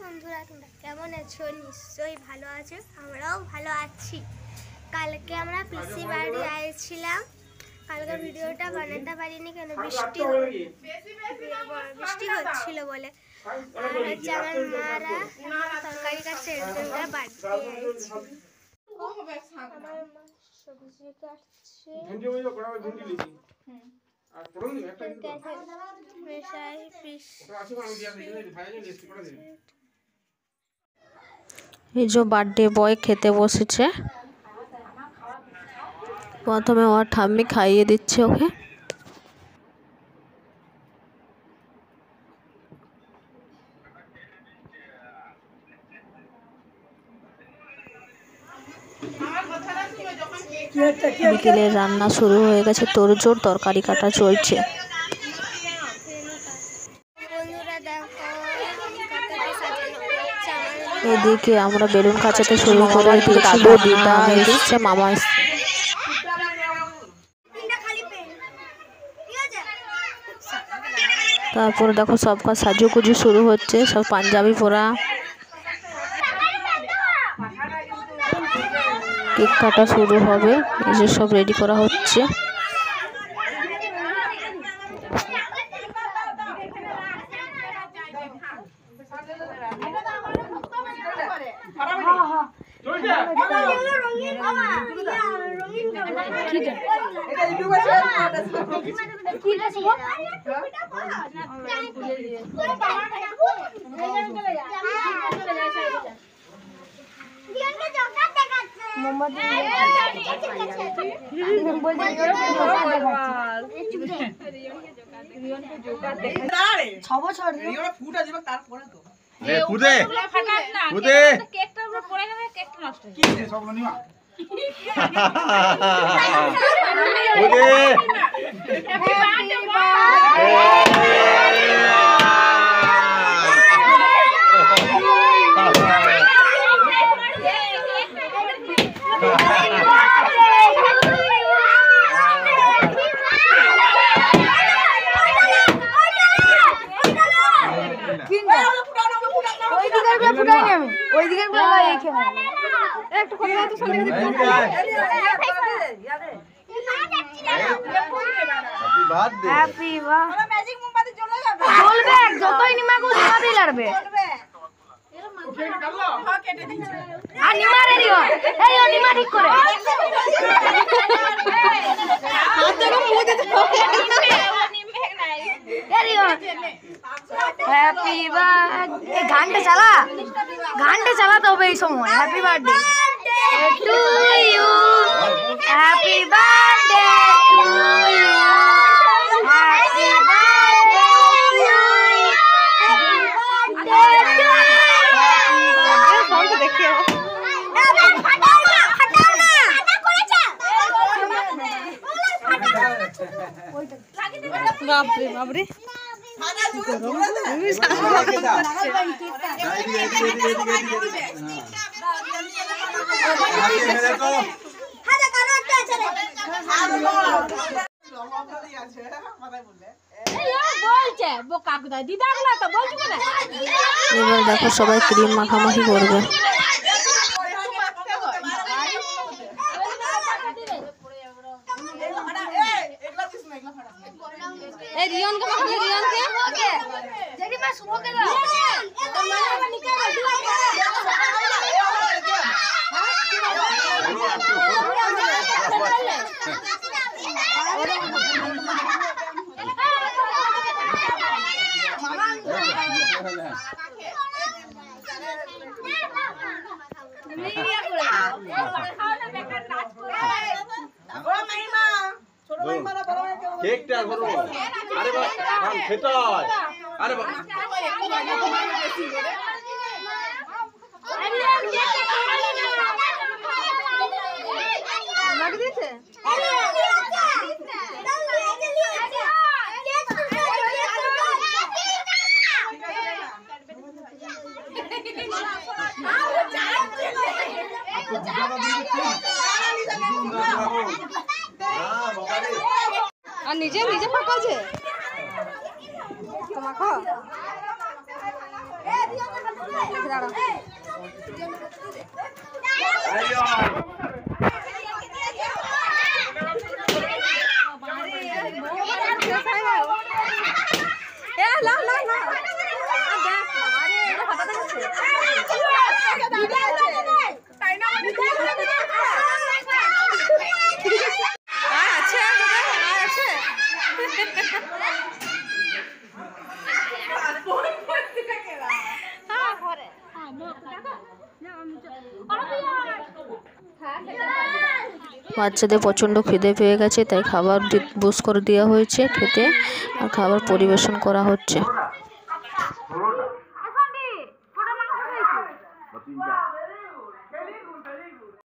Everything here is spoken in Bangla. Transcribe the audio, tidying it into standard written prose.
বন্ধুরা, তোমরা কেমন আছো? নিশ্চয়ই ভালো আছো, আমরাও ভালো আছি। কালকে আমরা পিসি বাড়ি আসছিলাম। কালকে ভিডিওটা বানাতে পারিনি কেন, বৃষ্টি হচ্ছিল বলে। আর হচ্ছে আমার মারা তরকারি কাটছে, আমরা বাড়িতে আছি। আমার মা সবজি কাটছে, এই যে বার্থডে বয় খেতে বসেছে। প্রথমে ওর ঠাম্মি খাইয়ে দিচ্ছে ওকে। বিকেলের রান্না শুরু হয়ে গেছে, তোড়জোড় তরকারি কাটা চলছে। এদিকে আমরা বেলুন কাচাতে শুরু করে দিয়েছি। দিদা এসছে, মামা এসছে। তারপরে দেখো সব কাজ সাজুগুজু শুরু হচ্ছে, সব পাঞ্জাবি পরা। কেক কাটা শুরু হবে, এই যে সব রেডি করা হচ্ছে। যতই নিমাগু নিমাতেই লাগবে। আর নিমা রেডি হয়, এই ও নিমা ঠিক করে হ্যাপি বার্থডে। গানটা চালাতে হবে এই সময়। Happy birthday to you, happy birthday to you, happy birthday to you, happy birthday to you. দেখিও বাপরে বাপরে, এবার দেখো সবাই ক্রিম মাখামাখি করবে। কেকটা ধরো, আরে বাবা খেতে হয়, আরে বাবা লাগি দিয়েছে। আর নিজে নিজে ফাঁকাছে তোমাকে বাচ্চাদের প্রচণ্ড খিদে পেয়ে গেছে, তাই খাবার বুস করে দেওয়া হয়েছে খেতে, আর খাবার পরিবেশন করা হচ্ছে।